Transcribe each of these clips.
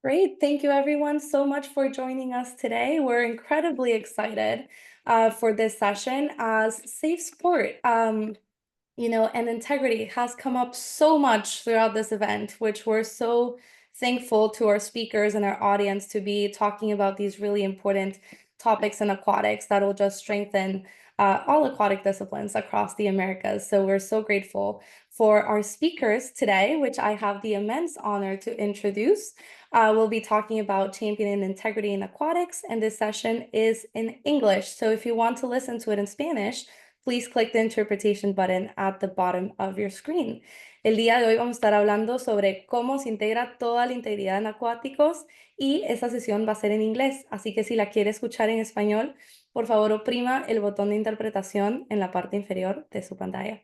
Great. Thank you, everyone, so much for joining us today. We're incredibly excited for this session as safe sport, and integrity has come up so much throughout this event, which we're so thankful to our speakers and our audience to be talking about these really important topics in aquatics that will just strengthen all aquatic disciplines across the Americas. So we're so grateful for our speakers today, which I have the immense honor to introduce. We'll be talking about championing integrity in aquatics, and this session is in English. So if you want to listen to it in Spanish, please click the interpretation button at the bottom of your screen. El día de hoy vamos a estar hablando sobre cómo se integra toda la integridad en acuáticos y esta sesión va a ser en inglés, así que si la quiere escuchar en español, por favor oprima el botón de interpretación en la parte inferior de su pantalla.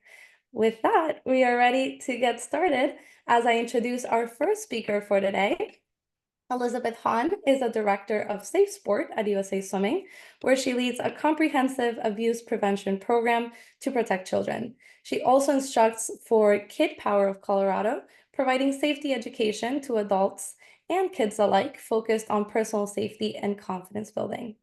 With that, we are ready to get started as I introduce our first speaker for today. Elizabeth Hahn is a director of Safe Sport at USA Swimming, where she leads a comprehensive abuse prevention program to protect children. She also instructs for Kid Power of Colorado, providing safety education to adults and kids alike, focused on personal safety and confidence building.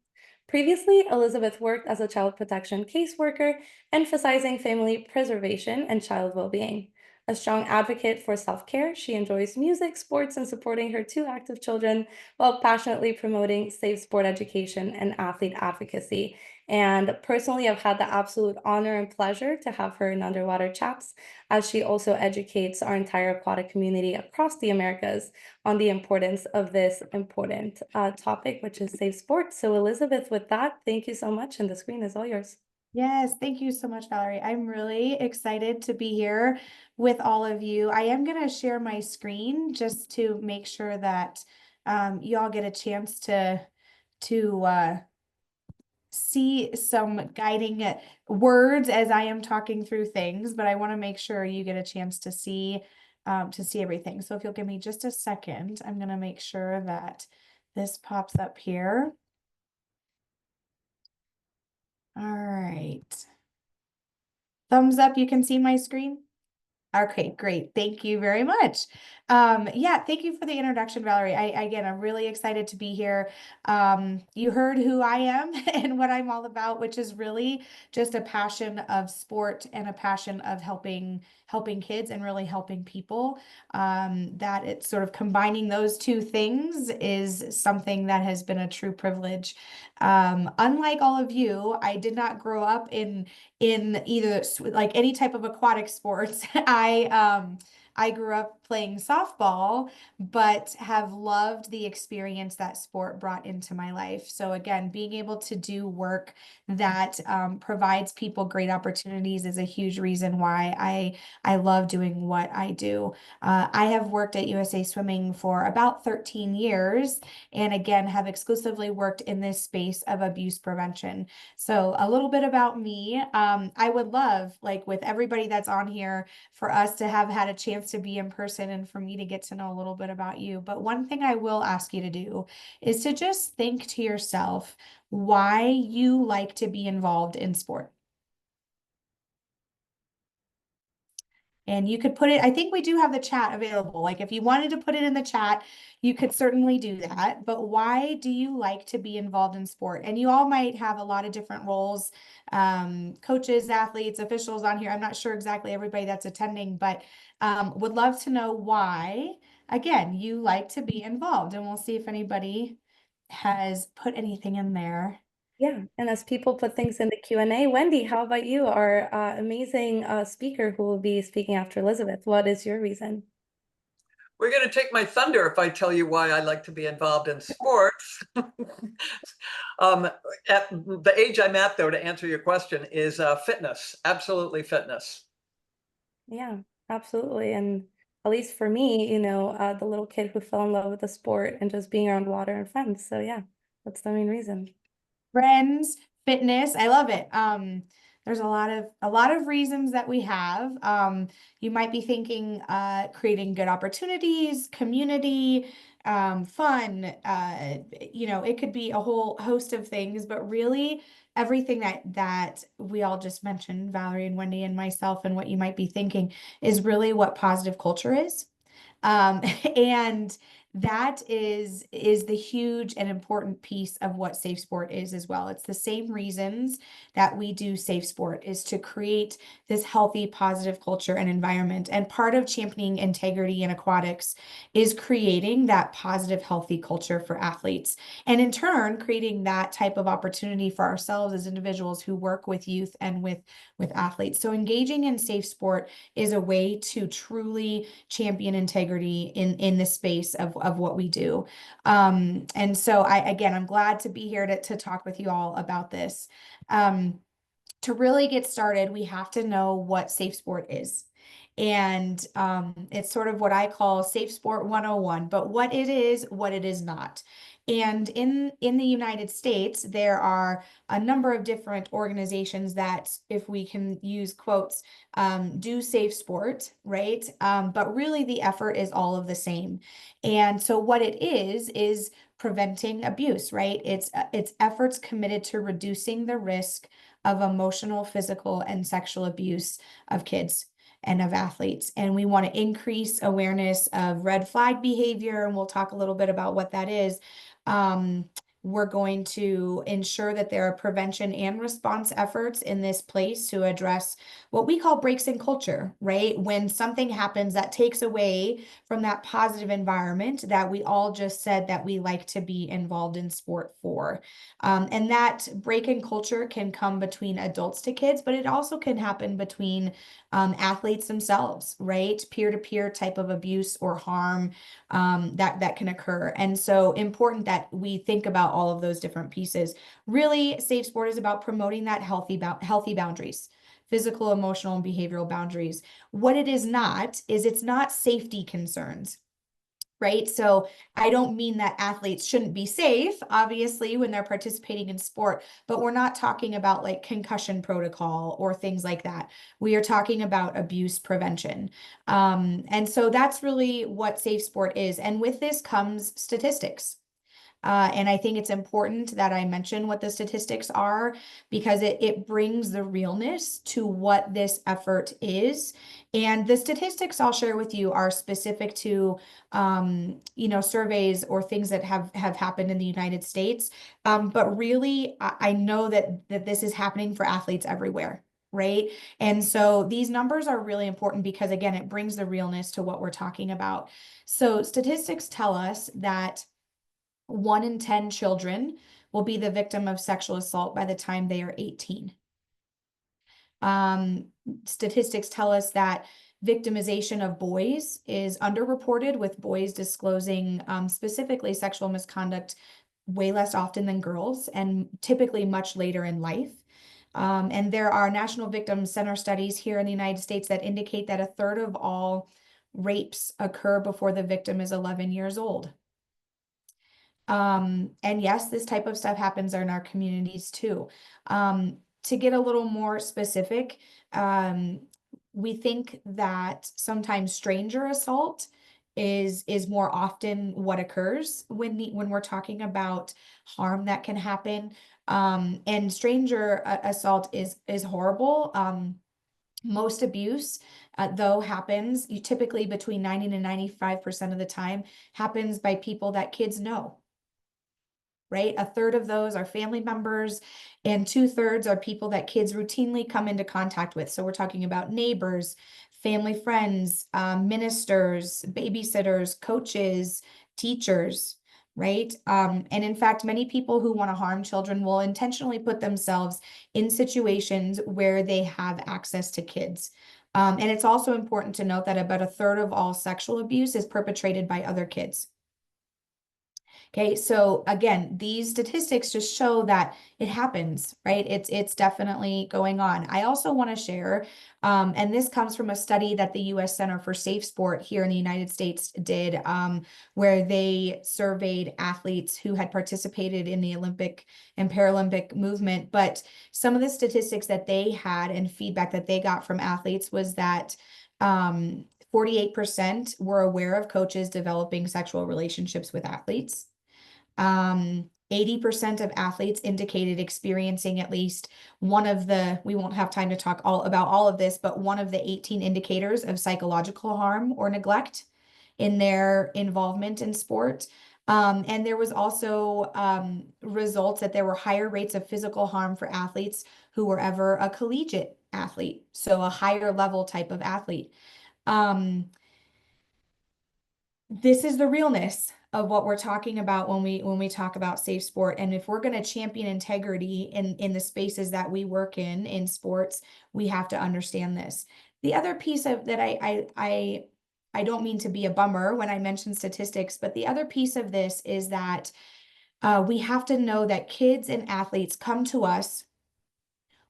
Previously, Elizabeth worked as a child protection caseworker, emphasizing family preservation and child well-being. A strong advocate for self-care, she enjoys music, sports, and supporting her two active children while passionately promoting safe sport education and athlete advocacy. And personally, I've had the absolute honor and pleasure to have her in Underwater Chats, as she also educates our entire aquatic community across the Americas on the importance of this important topic, which is safe sport. So Elizabeth, with that, thank you so much, and the screen is all yours. Yes, thank you so much, Valerie. I'm really excited to be here with all of you. I am going to share my screen just to make sure that you all get a chance to see some guiding words as I am talking through things, but I want to make sure you get a chance to see everything. So if you'll give me just a second, I'm going to make sure that this pops up here. All right. Thumbs up, you can see my screen? Okay, great. Thank you very much. Yeah, thank you for the introduction, Valerie. Again, I'm really excited to be here. You heard who I am and what I'm all about, which is really just a passion of sport and a passion of helping kids and really helping people. That it's sort of combining those two things is something that has been a true privilege. Unlike all of you, I did not grow up in either like any type of aquatic sports. I grew up playing softball, but have loved the experience that sport brought into my life. So again, being able to do work that provides people great opportunities is a huge reason why I love doing what I do. I have worked at USA Swimming for about 13 years, and again, have exclusively worked in this space of abuse prevention. So a little bit about me. I would love, like with everybody that's on here, for us to have had a chance to be in person and for me to get to know a little bit about you. But one thing I will ask you to do is to just think to yourself why you like to be involved in sport. And you could put it, I think we do have the chat available. Like if you wanted to put it in the chat, you could certainly do that. But why do you like to be involved in sport? And you all might have a lot of different roles, coaches, athletes, officials on here. I'm not sure exactly everybody that's attending, but would love to know why, again, you like to be involved. And we'll see if anybody has put anything in there. Yeah, and as people put things in the Q&A, Wendy, how about you, our amazing speaker who will be speaking after Elizabeth? What is your reason? We're going to take my thunder if I tell you why I like to be involved in sports. At the age I'm at, though, to answer your question, is fitness. Absolutely fitness. Yeah, absolutely. And at least for me, the little kid who fell in love with the sport and just being around water and friends. So yeah, that's the main reason. Friends, fitness, I love it. There's a lot of reasons that we have. You might be thinking creating good opportunities, community, fun, it could be a whole host of things, but really everything that we all just mentioned, Valerie and Wendy and myself, and what you might be thinking is really what positive culture is. And that is the huge and important piece of what safe sport is as well. It's the same reasons that we do safe sport, is to create this healthy, positive culture and environment. And part of championing integrity in aquatics is creating that positive, healthy culture for athletes, and in turn creating that type of opportunity for ourselves as individuals who work with youth and with athletes. So engaging in safe sport is a way to truly champion integrity in the space of what we do. And so I'm glad to be here to talk with you all about this. To really get started, we have to know what safe sport is. And it's sort of what I call safe sport 101, but what it is not. And in the United States, there are a number of different organizations that, if we can use quotes, do safe sport, right? But really the effort is all of the same. And so what it is preventing abuse, right? It's efforts committed to reducing the risk of emotional, physical, and sexual abuse of kids and of athletes. And we want to increase awareness of red flag behavior, and we'll talk a little bit about what that is. We're going to ensure that there are prevention and response efforts in this place to address what we call breaks in culture, right? When something happens that takes away from that positive environment that we all just said that we like to be involved in sport for. And that break in culture can come between adults to kids, but it also can happen between athletes themselves, right? Peer-to-peer type of abuse or harm that can occur. And so important that we think about all of those different pieces. Really, safe sport is about promoting that healthy boundaries, physical, emotional, and behavioral boundaries. What it is not is it's not safety concerns, right? So I don't mean that athletes shouldn't be safe, obviously, when they're participating in sport, but we're not talking about like concussion protocol or things like that. We are talking about abuse prevention. And so that's really what safe sport is. And with this comes statistics. And I think it's important that I mention what the statistics are, because it brings the realness to what this effort is. And the statistics I'll share with you are specific to, surveys or things that have happened in the United States. But really, I know that this is happening for athletes everywhere. Right. And so these numbers are really important because, again, it brings the realness to what we're talking about. So statistics tell us that 1 in 10 children will be the victim of sexual assault by the time they are 18. Statistics tell us that victimization of boys is underreported, with boys disclosing specifically sexual misconduct way less often than girls, and typically much later in life. And there are National Victim Center studies here in the United States that indicate that 1/3 of all rapes occur before the victim is 11 years old. And yes, this type of stuff happens in our communities too. To get a little more specific, we think that sometimes stranger assault is more often what occurs when we're talking about harm that can happen. And stranger assault is horrible. Most abuse, though, happens, typically between 90 to 95% of the time, happens by people that kids know. Right? 1/3 of those are family members, and 2/3 are people that kids routinely come into contact with. So we're talking about neighbors, family friends, ministers, babysitters, coaches, teachers, right? And in fact, many people who want to harm children will intentionally put themselves in situations where they have access to kids. And it's also important to note that about 1/3 of all sexual abuse is perpetrated by other kids. Okay, so again, these statistics just show that it happens, right? It's definitely going on. I also want to share, and this comes from a study that the U.S. Center for Safe Sport here in the United States did, where they surveyed athletes who had participated in the Olympic and Paralympic movement. But some of the statistics that they had and feedback that they got from athletes was that 48% were aware of coaches developing sexual relationships with athletes. 80% of athletes indicated experiencing at least one of the, we won't have time to talk about all of this, but one of the 18 indicators of psychological harm or neglect. in their involvement in sport. And there was also results that there were higher rates of physical harm for athletes who were ever a collegiate athlete, so a higher level type of athlete. This is the realness of what we're talking about when we talk about safe sport. And if we're going to champion integrity in the spaces that we work in sports, we have to understand this. The other piece of that I don't mean to be a bummer when I mention statistics, but the other piece of this is that we have to know that kids and athletes come to us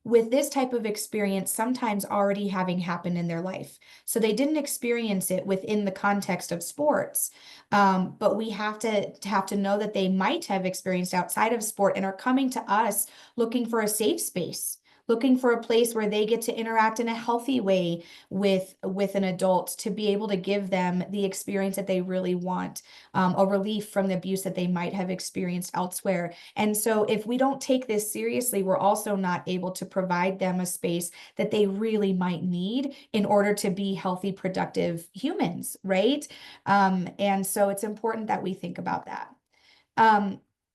with this type of experience sometimes already having happened in their life. So they didn't experience it within the context of sports, but we have to know that they might have experienced outside of sport and are coming to us looking for a safe space, looking for a place where they get to interact in a healthy way with an adult to be able to give them the experience that they really want, a relief from the abuse that they might have experienced elsewhere. And so if we don't take this seriously, we're also not able to provide them a space that they really might need in order to be healthy, productive humans, right? And so it's important that we think about that.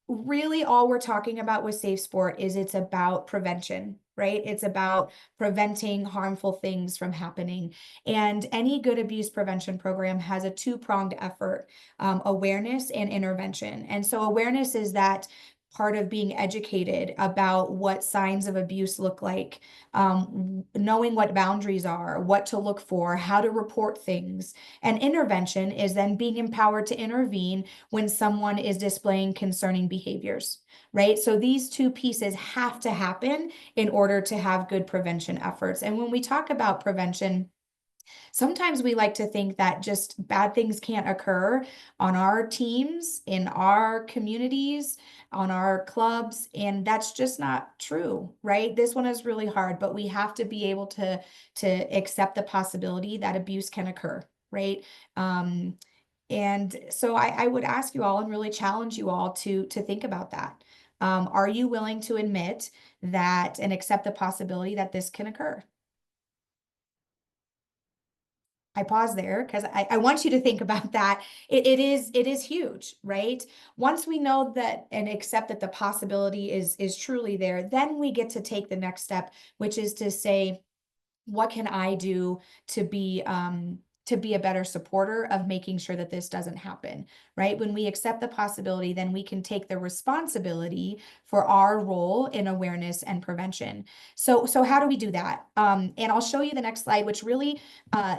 Really all we're talking about with safe sport is it's about prevention, right? It's about preventing harmful things from happening. And any good abuse prevention program has a two-pronged effort, awareness and intervention. And so awareness is that part of being educated about what signs of abuse look like, knowing what boundaries are, what to look for, how to report things. And intervention is then being empowered to intervene when someone is displaying concerning behaviors, right? So these two pieces have to happen in order to have good prevention efforts. And when we talk about prevention, sometimes we like to think that just bad things can't occur on our teams, in our communities, on our clubs, and that's just not true, right? This one is really hard, but we have to be able to accept the possibility that abuse can occur, right? And so I would ask you all and really challenge you all to think about that. Are you willing to admit that and accept the possibility that this can occur? I pause there because I want you to think about that. It is huge, right? Once we know that and accept that the possibility is truly there, then we get to take the next step, which is to say, what can I do to be a better supporter of making sure that this doesn't happen, right? When we accept the possibility, then we can take the responsibility for our role in awareness and prevention. So how do we do that? And I'll show you the next slide, which really,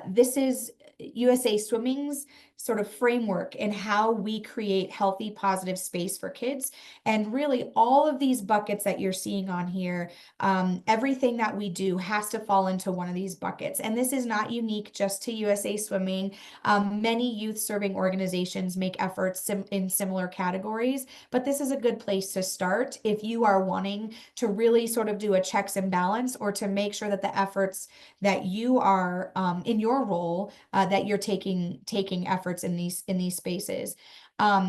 this is USA Swimming's sort of framework and how we create healthy, positive space for kids. And really all of these buckets that you're seeing on here, everything that we do has to fall into one of these buckets. And this is not unique just to USA Swimming. Many youth serving organizations make efforts in similar categories, but this is a good place to start if you are wanting to really sort of do a checks and balance, or to make sure that the efforts that you are in your role, that you're taking efforts in these spaces.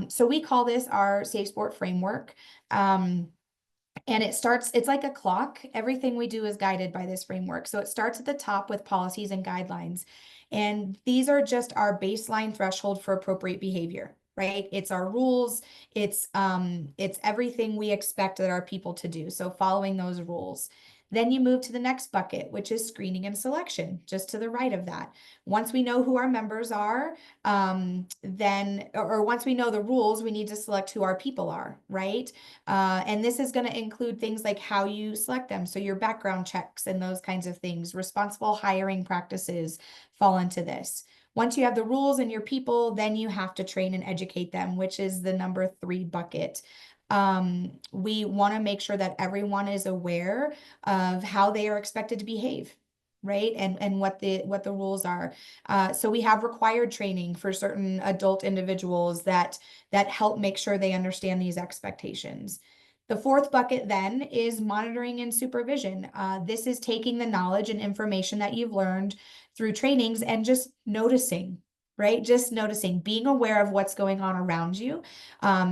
So we call this our Safe Sport Framework. And it's like a clock. Everything we do is guided by this framework. So it starts at the top with policies and guidelines. And these are just our baseline threshold for appropriate behavior, right? It's our rules. It's everything we expect that our people to do. So following those rules. Then you move to the next bucket, which is screening and selection, just to the right of that. Once we know who our members are, once we know the rules, we need to select who our people are, right? And this is going to include things like how you select them. So your background checks and those kinds of things, responsible hiring practices fall into this. Once you have the rules and your people, then you have to train and educate them, which is the number 3 bucket. We want to make sure that everyone is aware of how they are expected to behave, right? And what the rules are. So we have required training for certain adult individuals that help make sure they understand these expectations. The 4th bucket then is monitoring and supervision. This is taking the knowledge and information that you've learned through trainings and just noticing, right? Just noticing, being aware of what's going on around you.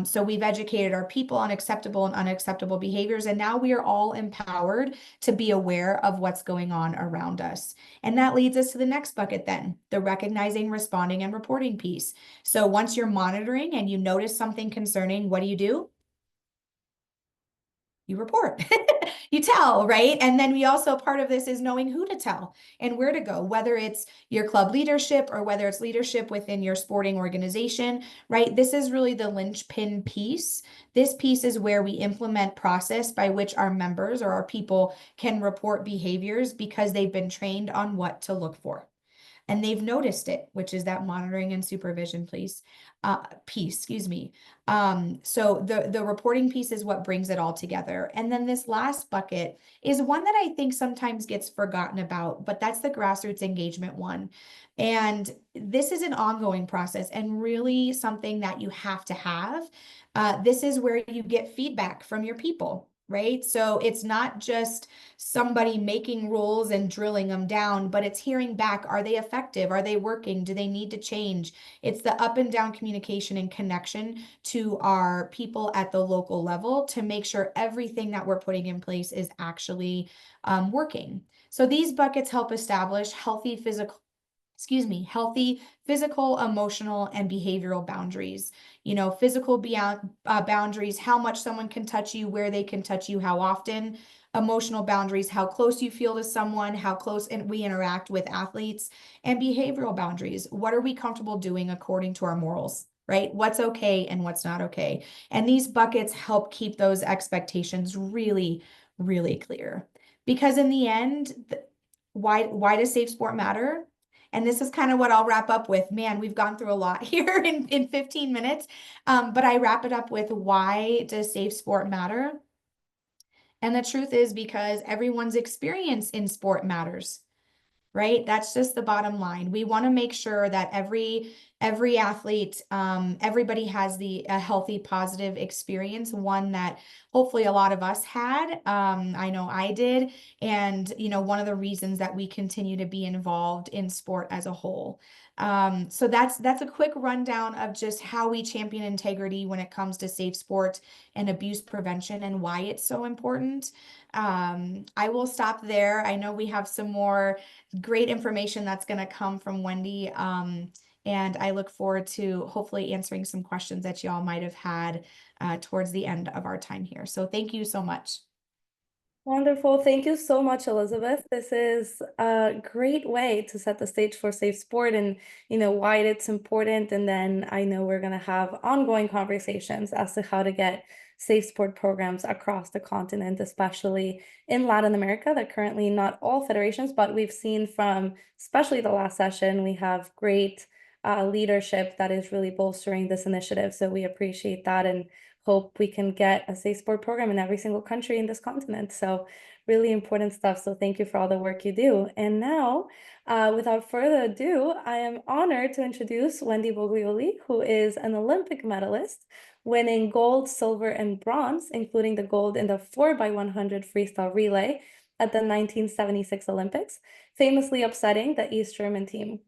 So we've educated our people on acceptable and unacceptable behaviors, and now we are all empowered to be aware of what's going on around us. And that leads us to the next bucket then, the recognizing, responding, and reporting piece. So once you're monitoring and you notice something concerning, what do? You report, you tell, right? And then we also, part of this is knowing who to tell and where to go, whether it's your club leadership or whether it's leadership within your sporting organization, right? This is really the linchpin piece. This piece is where we implement process by which our members or our people can report behaviors because they've been trained on what to look for. And they've noticed it, which is that monitoring and supervision piece, excuse me. So the reporting piece is what brings it all together. And then this last bucket is one that I think sometimes gets forgotten about, but that's the grassroots engagement one. And this is an ongoing process and really something that you have to have. This is where you get feedback from your people, right? So it's not just somebody making rules and drilling them down, but it's hearing back. Are they effective? Are they working? Do they need to change? It's the up and down communication and connection to our people at the local level to make sure everything that we're putting in place is actually working. So these buckets help establish healthy physical, emotional, and behavioral boundaries. You know, physical boundaries, how much someone can touch you, where they can touch you, how often. Emotional boundaries, how close you feel to someone, how close we interact with athletes. And behavioral boundaries, what are we comfortable doing according to our morals, right? What's okay and what's not okay. And these buckets help keep those expectations really, really clear. Because in the end, why does safe sport matter? And this is kind of what I'll wrap up with. Man, we've gone through a lot here in 15 minutes. But I wrap it up with, why does safe sport matter? And the truth is because everyone's experience in sport matters, right? That's just the bottom line. We want to make sure that every athlete, everybody has a healthy, positive experience, one that hopefully a lot of us had. I know I did. And, you know, one of the reasons that we continue to be involved in sport as a whole. So that's a quick rundown of just how we champion integrity when it comes to safe sport and abuse prevention and why it's so important. I will stop there. I know we have some more great information that's going to come from Wendy. And I look forward to hopefully answering some questions that y'all might have had towards the end of our time here. So thank you so much. Wonderful. Thank you so much, Elizabeth. This is a great way to set the stage for safe sport and, you know, why it's important. And then I know we're going to have ongoing conversations as to how to get safe sport programs across the continent, especially in Latin America, that currently not all federations, but we've seen from especially the last session, we have great leadership that is really bolstering this initiative. So we appreciate that and hope we can get a safe sport program in every single country in this continent. So really important stuff. So thank you for all the work you do. And now, without further ado, I am honored to introduce Wendy Boglioli, who is an Olympic medalist, winning gold, silver, and bronze, including the gold in the 4x100 freestyle relay at the 1976 Olympics, famously upsetting the East German team.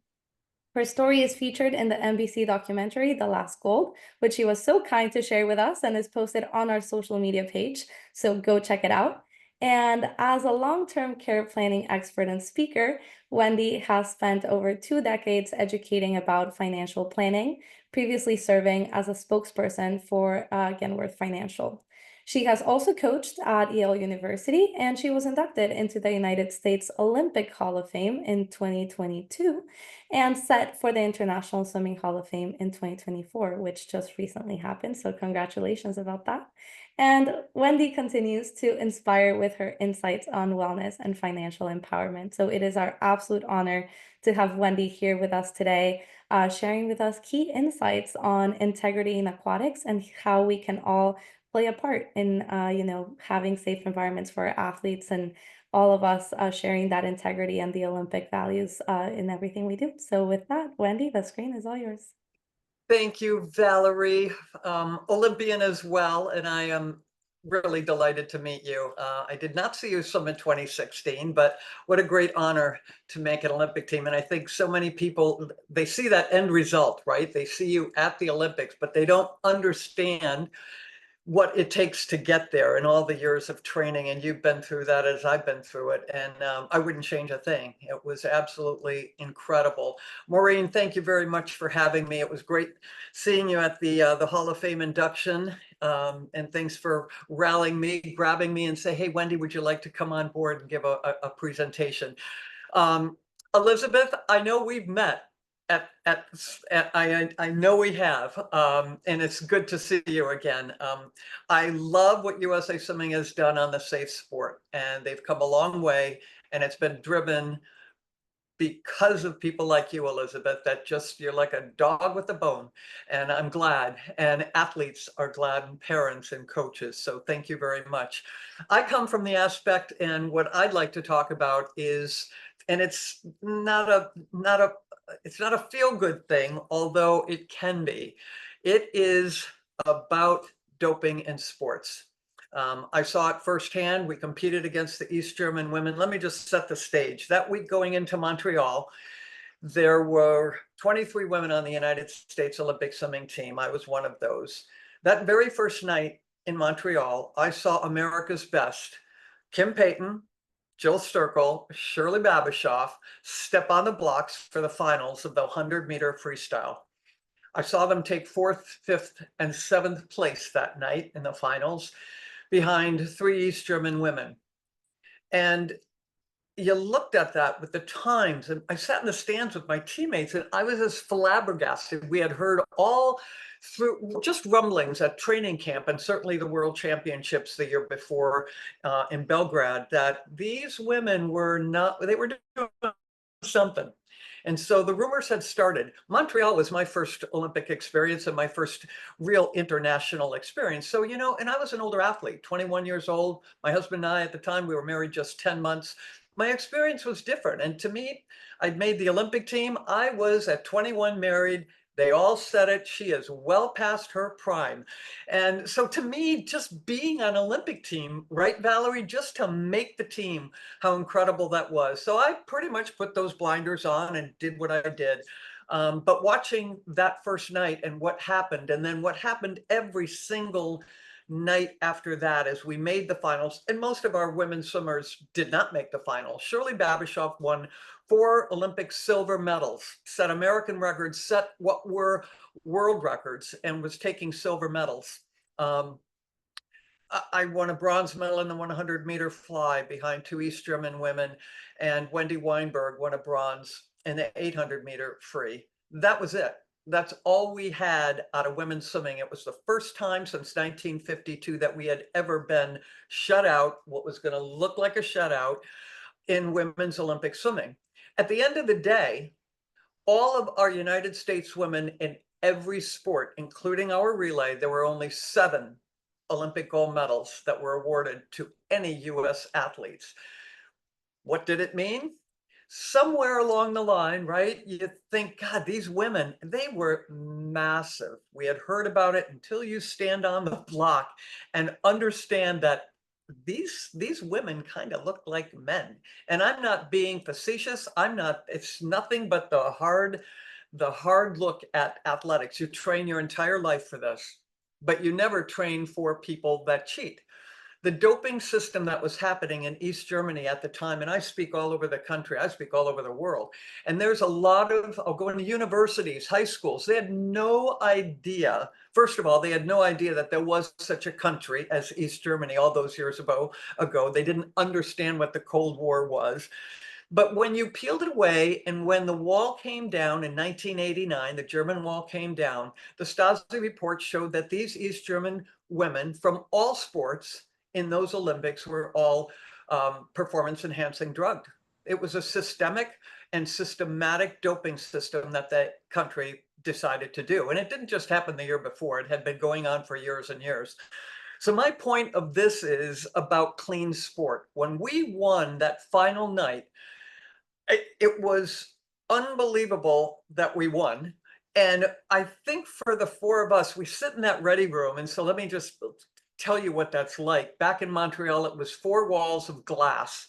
Her story is featured in the NBC documentary, The Last Gold, which she was so kind to share with us and is posted on our social media page. So go check it out. And as a long-term care planning expert and speaker, Wendy has spent over 2 decades educating about financial planning, previously serving as a spokesperson for Genworth Financial. She has also coached at Yale University, and she was inducted into the United States Olympic Hall of Fame in 2022 and set for the International Swimming Hall of Fame in 2024, which just recently happened. So congratulations about that. And Wendy continues to inspire with her insights on wellness and financial empowerment. So it is our absolute honor to have Wendy here with us today, sharing with us key insights on integrity in aquatics and how we can all play a part in, you know, having safe environments for our athletes and all of us sharing that integrity and the Olympic values in everything we do. So with that, Wendy, the screen is all yours. Thank you, Valerie. Olympian as well, and I am really delighted to meet you. I did not see you swim in 2016, but what a great honor to make an Olympic team. And I think so many people, they see that end result, right? They see you at the Olympics, but they don't understand what it takes to get there and all the years of training. And you've been through that as I've been through it. And I wouldn't change a thing. It was absolutely incredible. Maureen, thank you very much for having me. It was great seeing you at the Hall of Fame induction. And thanks for rallying me, grabbing me and say, hey, Wendy, would you like to come on board and give a presentation? Elizabeth, I know we've met. I know we have, and it's good to see you again. I love what USA Swimming has done on the safe sport, and they've come a long way, and it's been driven because of people like you, Elizabeth, that just, you're like a dog with a bone, and I'm glad, and athletes are glad, and parents and coaches, so thank you very much. I come from the aspect, and what I'd like to talk about is, and it's not a feel-good thing, although it can be. It is about doping in sports. I saw it firsthand. We competed against the East German women. Let me just set the stage. That week going into Montreal, there were 23 women on the United States Olympic swimming team. I was one of those. That very first night in Montreal, I saw America's best, Kim Payton, Jill Sturkle, Shirley Babashoff, step on the blocks for the finals of the 100-meter freestyle. I saw them take 4th, 5th, and 7th place that night in the finals behind 3 East German women. And you looked at that with the times, and I sat in the stands with my teammates, and I was as flabbergasted. We had heard all through just rumblings at training camp, and certainly the World Championships the year before in Belgrade, that these women were not, they were doing something. And so the rumors had started. Montreal was my first Olympic experience and my first real international experience. So, you know, and I was an older athlete, 21 years old. My husband and I, at the time, we were married just 10 months. My experience was different. And to me, I'd made the Olympic team. I was at 21 married. They all said it. She is well past her prime. And so to me, just being on an Olympic team, right, Valerie, just to make the team, how incredible that was. So I pretty much put those blinders on and did what I did. But watching that first night and what happened, and then what happened every single night after that as we made the finals, and most of our women swimmers did not make the finals. Shirley Babashoff won 4 Olympic silver medals, set American records, set what were world records, and was taking silver medals. I won a bronze medal in the 100-meter fly behind 2 East German women, and Wendy Weinberg won a bronze in the 800-meter free. That was it. That's all we had out of women's swimming. It was the first time since 1952 that we had ever been shut out, what was going to look like a shutout in women's Olympic swimming. At the end of the day, all of our United States women in every sport, including our relay, there were only 7 Olympic gold medals that were awarded to any US athletes. What did it mean? Somewhere along the line, right, you think, God, these women, they were massive. We had heard about it until you stand on the block and understand that these women kind of look like men. And I'm not being facetious. I'm not, it's nothing but the hard look at athletics. You train your entire life for this, but you never train for people that cheat. The doping system that was happening in East Germany at the time, and I speak all over the country, I speak all over the world, and there's a lot of, I'll go into universities, high schools, they had no idea, first of all, they had no idea that there was such a country as East Germany all those years ago. They didn't understand what the Cold War was. But when you peeled it away, and when the wall came down in 1989, the German wall came down, the Stasi report showed that these East German women from all sports in those Olympics were all performance enhancing drugged. It was a systemic and systematic doping system that the country decided to do. And it didn't just happen the year before, it had been going on for years and years. So my point of this is about clean sport. When we won that final night, it was unbelievable that we won. And I think for the 4 of us, we sit in that ready room. And so let me just tell you what that's like. Back in Montreal, it was 4 walls of glass,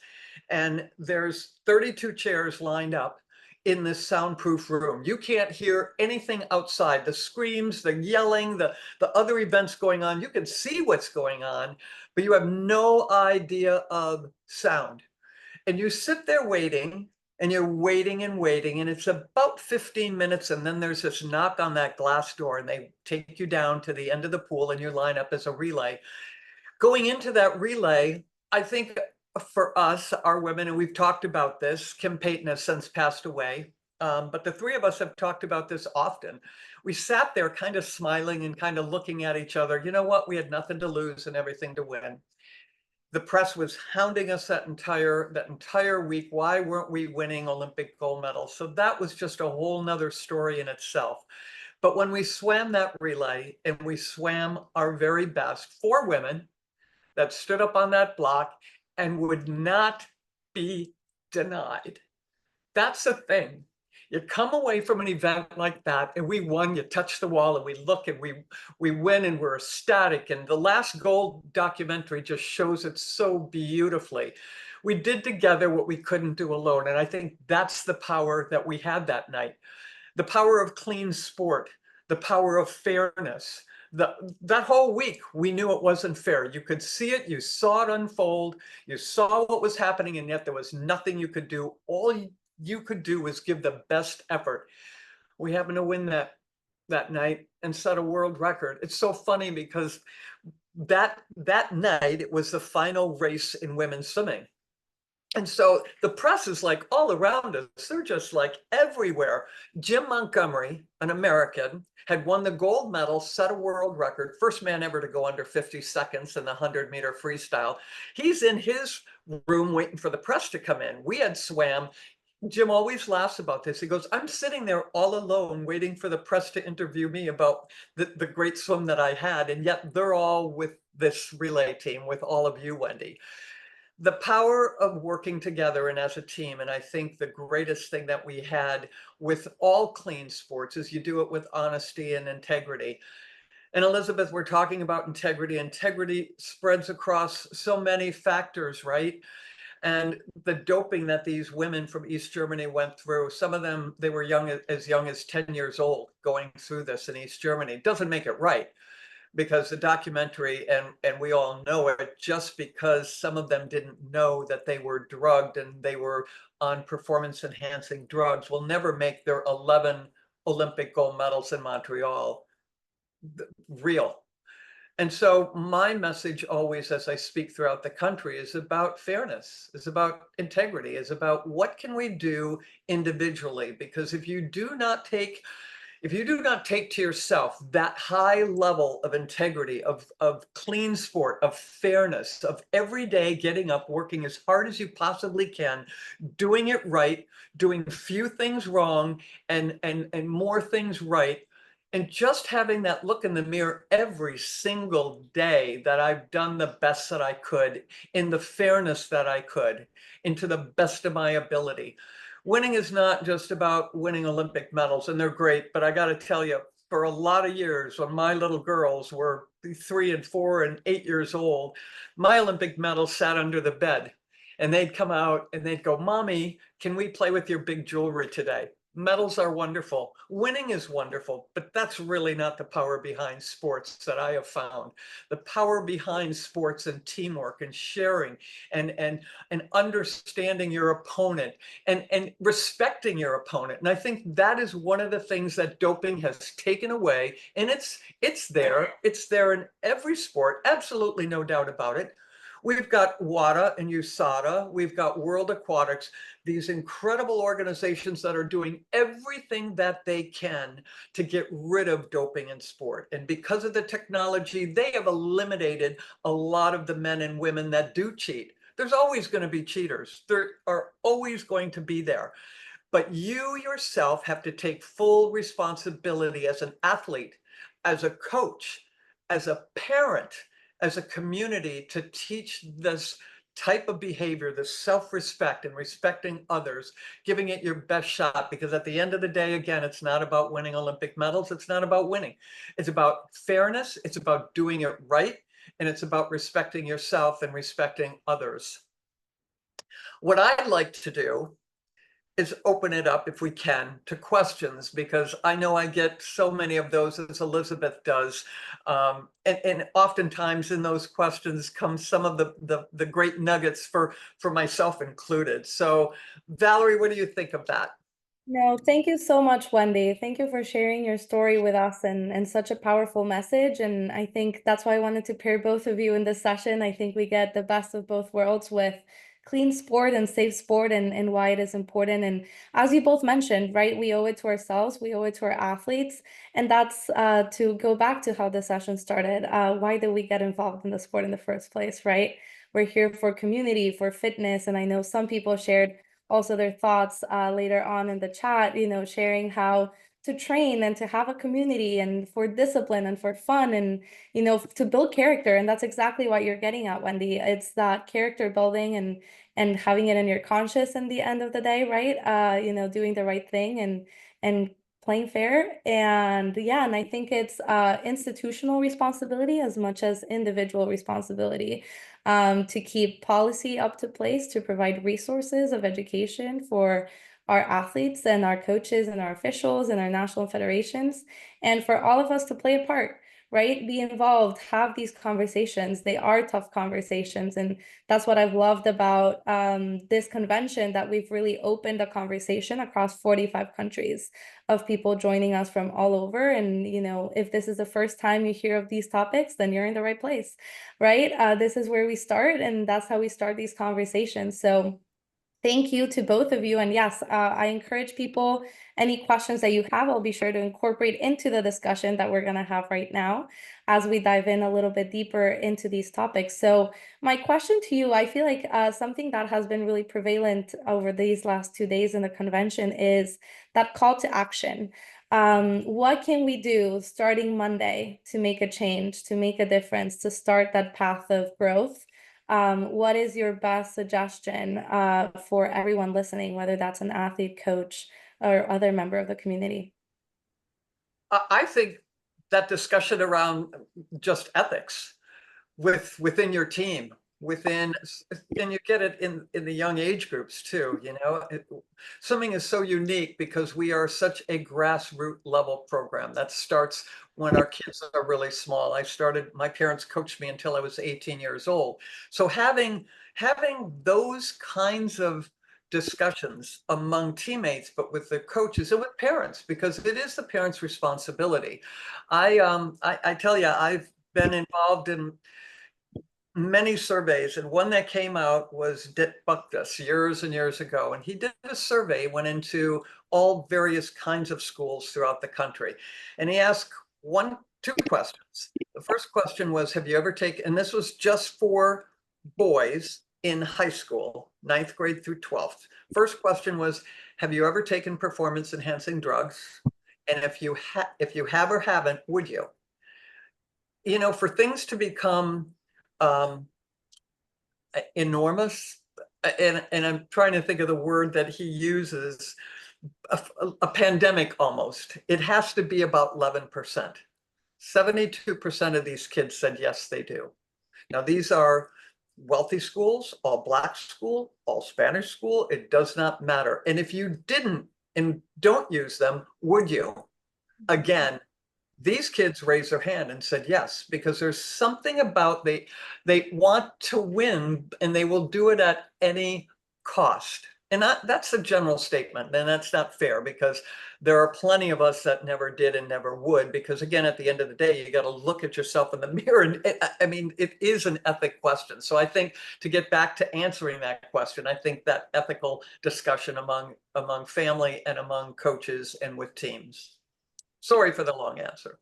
and there's 32 chairs lined up in this soundproof room. You can't hear anything outside. The screams, the yelling, the other events going on. You can see what's going on, but you have no idea of sound. And you sit there waiting, and you're waiting and waiting, and it's about 15 minutes, and then there's this knock on that glass door, and they take you down to the end of the pool, and you line up as a relay. Going into that relay, I think for us, our women, and we've talked about this, Kim Payton has since passed away, but the three of us have talked about this often. We sat there kind of smiling and kind of looking at each other. You know what? We had nothing to lose and everything to win. The press was hounding us that entire week. Why weren't we winning Olympic gold medals? So that was just a whole nother story in itself. But when we swam that relay and we swam our very best, 4 women that stood up on that block and would not be denied. That's the thing. You come away from an event like that, and we won. You touch the wall, and we look, and we win, and we're ecstatic. And the Last Gold documentary just shows it so beautifully. We did together what we couldn't do alone, and I think that's the power that we had that night. The power of clean sport, the power of fairness. That whole week, we knew it wasn't fair. You could see it, you saw it unfold, you saw what was happening, and yet there was nothing you could do. All you could do was give the best effort. We happened to win that night and set a world record. It's so funny because that night, it was the final race in women's swimming. And so the press is like all around us. They're just like everywhere. Jim Montgomery, an American, had won the gold medal, set a world record, first man ever to go under 50 seconds in the 100-meter freestyle. He's in his room waiting for the press to come in. We had swam. Jim always laughs about this. He goes, I'm sitting there all alone waiting for the press to interview me about the great swim that I had. And yet they're all with this relay team, with all of you, Wendy. The power of working together and as a team. And I think the greatest thing that we had with all clean sports is you do it with honesty and integrity. And Elizabeth, we're talking about integrity. Integrity spreads across so many factors, right? And the doping that these women from East Germany went through, some of them, they were young as 10 years old going through this in East Germany. It doesn't make it right, because the documentary, and we all know it, just because some of them didn't know that they were drugged and they were on performance enhancing drugs, will never make their 11 Olympic gold medals in Montreal real. And so my message always, as I speak throughout the country, is about fairness, is about integrity, is about what can we do individually? Because if you do not take to yourself that high level of integrity, of clean sport, of fairness, of every day getting up, working as hard as you possibly can, doing it right, doing few things wrong and more things right, and just having that look in the mirror every single day that I've done the best that I could, in the fairness that I could, into the best of my ability. Winning is not just about winning Olympic medals, and they're great, but I got to tell you, for a lot of years, when my little girls were 3 and 4 and 8 years old, my Olympic medals sat under the bed, and they'd come out and they'd go, Mommy, can we play with your big jewelry today? Medals are wonderful. Winning is wonderful, but that's really not the power behind sports that I have found. The power behind sports and teamwork and sharing and understanding your opponent and respecting your opponent. And I think that is one of the things that doping has taken away. And it's there in every sport. Absolutely no doubt about it. We've got WADA and USADA. We've got World Aquatics, these incredible organizations that are doing everything that they can to get rid of doping in sport. And because of the technology, they have eliminated a lot of the men and women that do cheat. There's always going to be cheaters. There are always going to be there. But you yourself have to take full responsibility as an athlete, as a coach, as a parent, as a community, to teach this type of behavior, the self-respect and respecting others, giving it your best shot. Because at the end of the day, again, it's not about winning Olympic medals. It's not about winning. It's about fairness. It's about doing it right. and it's about respecting yourself and respecting others. What I'd like to do is open it up, if we can, to questions, because I know I get so many of those, as Elizabeth does. And oftentimes in those questions come some of the great nuggets for myself included. So Valerie, what do you think of that? No, thank you so much, Wendy. Thank you for sharing your story with us and such a powerful message. And I think that's why I wanted to pair both of you in this session. I think we get the best of both worlds with clean sport and safe sport and why it is important. And as you both mentioned, right, we owe it to ourselves, we owe it to our athletes. And that's to go back to how the session started. Why did we get involved in the sport in the first place, right? We're here for community, for fitness. And I know some people shared also their thoughts later on in the chat, you know, sharing how to train and to have a community and for discipline and for fun and, you know, to build character. And that's exactly what you're getting at, Wendy. It's that character building and having it in your conscious in the end of the day, right? You know, doing the right thing and playing fair. And yeah, and I think it's institutional responsibility as much as individual responsibility to keep policy up to place, to provide resources of education for our athletes and our coaches and our officials and our national federations, and for all of us to play a part, right? Be involved, have these conversations. They are tough conversations. And that's what I've loved about this convention, that we've really opened a conversation across 45 countries of people joining us from all over. And, you know, if this is the first time you hear of these topics, then you're in the right place, right? This is where we start, and that's how we start these conversations. So thank you to both of you. And yes, I encourage people, any questions that you have, I'll be sure to incorporate into the discussion that we're going to have right now as we dive in a little bit deeper into these topics. So my question to you, I feel like something that has been really prevalent over these last 2 days in the convention is that call to action. What can we do starting Monday to make a change, to make a difference, to start that path of growth? What is your best suggestion for everyone listening, whether that's an athlete, coach, or other member of the community? I think that discussion around just ethics within your team, and you get it in the young age groups too, you know. Swimming is so unique because we are such a grassroots level program that starts when our kids are really small. My parents coached me until I was 18 years old. So having those kinds of discussions among teammates, but with the coaches and with parents, because it is the parents' responsibility. I tell you, I've been involved in many surveys, and one that came out was Dick Buckus years and years ago, and he did a survey, went into all various kinds of schools throughout the country, and he asked two questions. The first question was, have you ever taken, and this was just for boys in high school, 9th grade through 12th. First question was, have you ever taken performance enhancing drugs? And if you have or haven't, would you? You know, for things to become enormous, and I'm trying to think of the word that he uses, a pandemic almost, it has to be about 11%. 72% of these kids said yes, they do. Now, these are wealthy schools, all Black school, all Spanish school, it does not matter. And if you didn't and don't use them, would you? Again, these kids raised their hand and said yes, because there's something about they want to win, and they will do it at any cost. And that's a general statement, and that's not fair, because there are plenty of us that never did and never would, because again, at the end of the day, you got to look at yourself in the mirror. And I mean, it is an ethic question. So I think, to get back to answering that question, I think that ethical discussion among family and among coaches and with teams. Sorry for the long answer.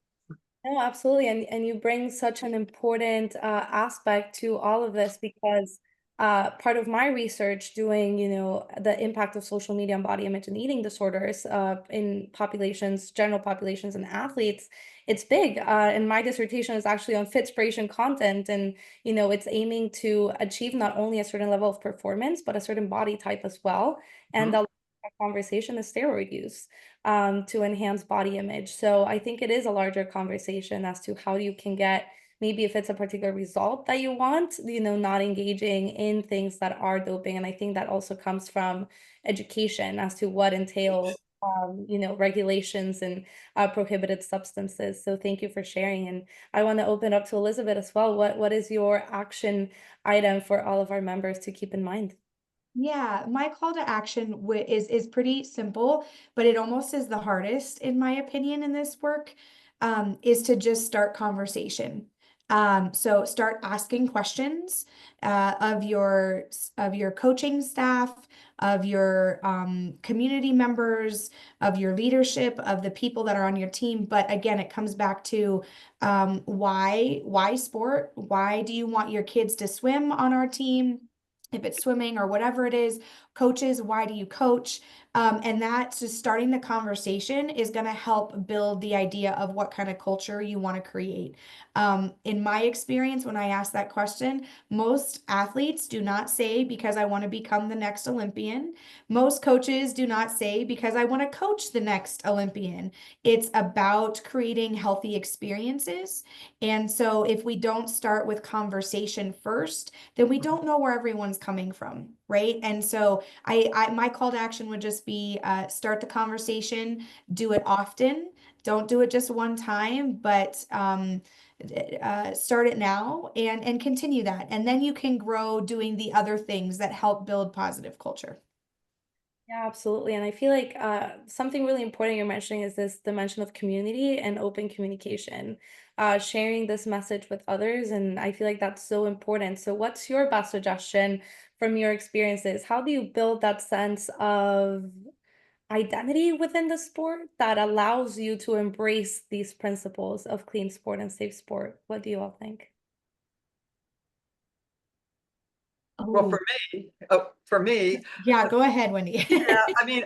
No, absolutely. And you bring such an important aspect to all of this, because part of my research doing, you know, the impact of social media on body image and eating disorders in populations, general populations and athletes, it's big. And my dissertation is actually on fitspiration content. And, you know, it's aiming to achieve not only a certain level of performance, but a certain body type as well. And the conversation is steroid use to enhance body image. So I think it is a larger conversation as to how you can get maybe if it's a particular result that you want, not engaging in things that are doping. And I think that also comes from education as to what entails, regulations and prohibited substances. So thank you for sharing. And I want to open up to Elizabeth as well. What is your action item for all of our members to keep in mind? Yeah, my call to action is pretty simple, but it almost is the hardest, in my opinion, in this work, is to just start conversation. So start asking questions of your coaching staff, of your community members, of your leadership, of the people that are on your team. But again, it comes back to why sport? Why do you want your kids to swim on our team? If it's swimming or whatever it is, coaches, why do you coach? And that's just starting the conversation is going to help build the idea of what kind of culture you want to create. In my experience, when I ask that question, most athletes do not say, because I want to become the next Olympian. Most coaches do not say, because I want to coach the next Olympian. It's about creating healthy experiences. And so if we don't start with conversation first, then we don't know where everyone's coming from, right? And so my call to action would just be start the conversation, do it often. Don't do it just one time, but start it now and continue that. And then you can grow doing the other things that help build positive culture. Yeah, absolutely. And I feel like something really important you're mentioning is this dimension of community and open communication, sharing this message with others. And I feel like that's so important. So what's your best suggestion from your experiences? How do you build that sense of identity within the sport that allows you to embrace these principles of clean sport and safe sport? What do you all think? Well, for me, Yeah, go ahead, Wendy. yeah, I mean,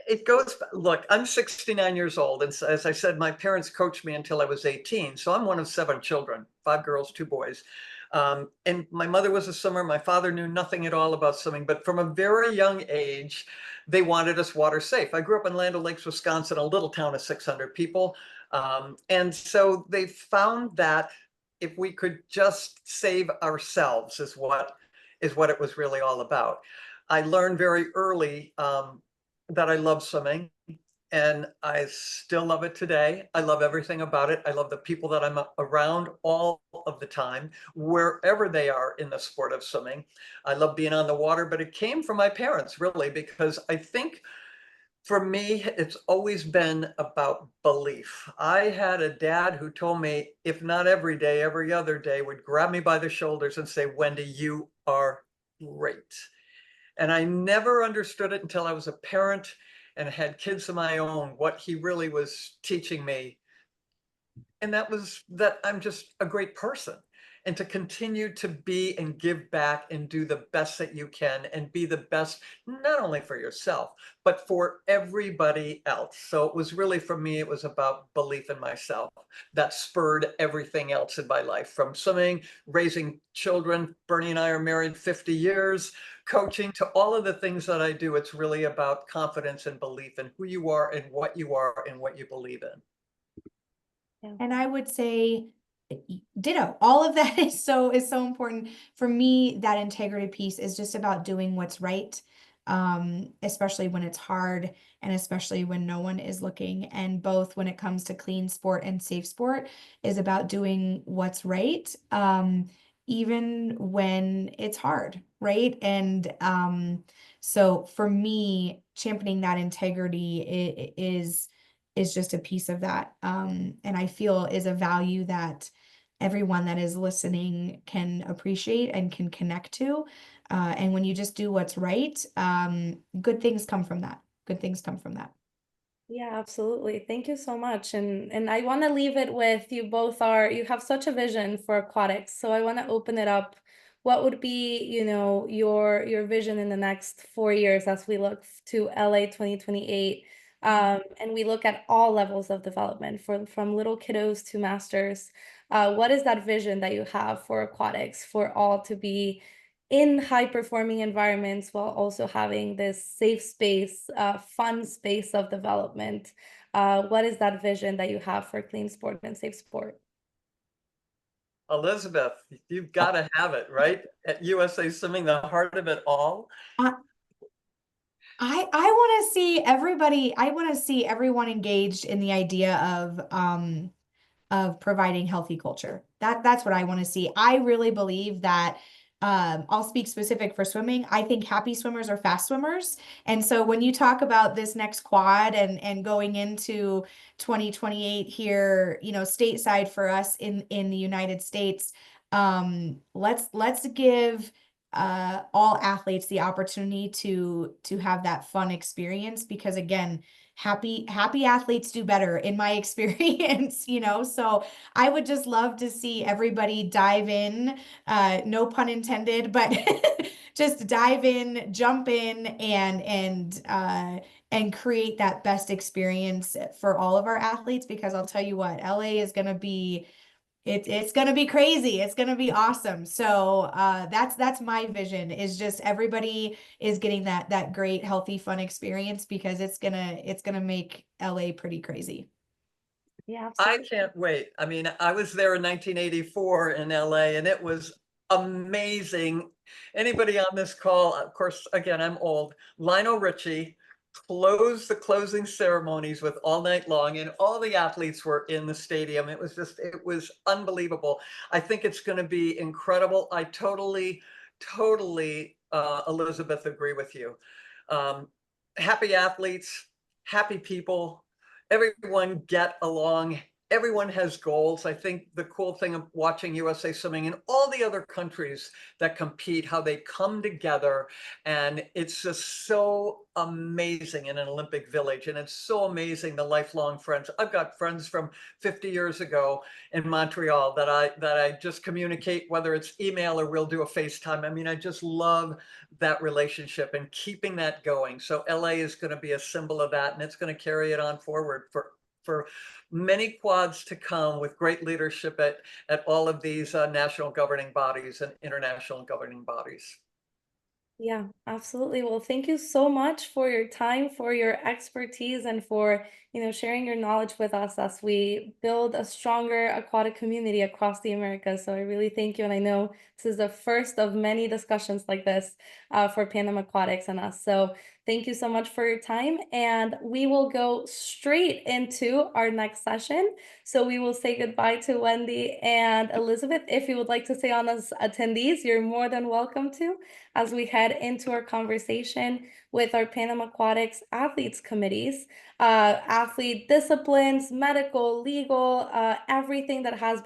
it goes, look, I'm 69 years old. And as I said, my parents coached me until I was 18. So I'm one of 7 children, 5 girls, 2 boys. And my mother was a swimmer. My father knew nothing at all about swimming, but from a very young age, they wanted us water safe. I grew up in Land O'Lakes, Wisconsin, a little town of 600 people. And so they found that if we could just save ourselves is what it was really all about. I learned very early that I love swimming, and I still love it today. I love everything about it. I love the people that I'm around all of the time, wherever they are in the sport of swimming. I love being on the water, but it came from my parents, really, because I think for me, it's always been about belief. I had a dad who told me, if not every day, every other day, would grab me by the shoulders and say, Wendy, you are great. And I never understood it until I was a parent and had kids of my own, what he really was teaching me. And that was that I'm just a great person. And to continue to be and give back and do the best that you can and be the best, not only for yourself, but for everybody else. So it was really, for me, it was about belief in myself that spurred everything else in my life, from swimming, raising children. Bernie and I are married 50 years, coaching, to all of the things that I do. It's really about confidence and belief in who you are and what you believe in. Yeah. And I would say ditto. All of that is so important. For me, that integrity piece is just about doing what's right. Especially when it's hard and especially when no one is looking. And both when it comes to clean sport and safe sport is about doing what's right. Even when it's hard, right? And so for me, championing that integrity is just a piece of that. And I feel is a value that everyone that is listening can appreciate and can connect to. And when you just do what's right, good things come from that. Good things come from that. Yeah, absolutely. Thank you so much. And I want to leave it with you have such a vision for aquatics. So I want to open it up. What would be, your vision in the next 4 years as we look to LA 2028? And we look at all levels of development from little kiddos to masters. What is that vision that you have for aquatics for all to be in high performing environments while also having this safe space, fun space of development? What is that vision that you have for clean sport and safe sport? Elizabeth, you've got to have it, right? At USA Swimming, the heart of it all. I want to see everybody, I want to see everyone engaged in the idea of providing healthy culture. That's what I want to see. I really believe that I'll speak specific for swimming. I think happy swimmers are fast swimmers. And so when you talk about this next quad and going into 2028 here, you know, stateside for us in the United States, let's give all athletes the opportunity to have that fun experience, because again, happy athletes do better in my experience, you know. So I would just love to see everybody dive in, no pun intended, but just dive in, jump in, and create that best experience for all of our athletes, because I'll tell you what, LA is going to be, it's going to be crazy. It's going to be awesome. So that's my vision, is just everybody is getting that great, healthy, fun experience, because it's gonna make LA pretty crazy. Yeah, I absolutely. can't wait. I mean, I was there in 1984 in LA, and it was amazing. Anybody on this call, of course, again, I'm old. Lionel Richie closed the closing ceremonies with All Night Long, and all the athletes were in the stadium. It was unbelievable. I think it's going to be incredible. I totally, Elizabeth, agree with you. Happy athletes, happy people, everyone get along. Everyone has goals. I think the cool thing of watching USA Swimming and all the other countries that compete, how they come together, and it's just so amazing in an Olympic village. And it's so amazing, the lifelong friends. I've got friends from 50 years ago in Montreal that I just communicate, whether it's email or we'll do a FaceTime. I mean, I just love that relationship and keeping that going. So LA is going to be a symbol of that, and it's going to carry it on forward for many quads to come, with great leadership at all of these national governing bodies and international governing bodies. Yeah, absolutely. Well, thank you so much for your time, for your expertise, and for, sharing your knowledge with us as we build a stronger aquatic community across the Americas. So I really thank you. And I know this is the first of many discussions like this for PanAm Aquatics and us. So thank you so much for your time. And we will go straight into our next session. So we will say goodbye to Wendy and Elizabeth. If you would like to stay on as attendees, you're more than welcome to, as we head into our conversation with our PanAm Aquatics athletes committees, athlete disciplines, medical, legal, everything that has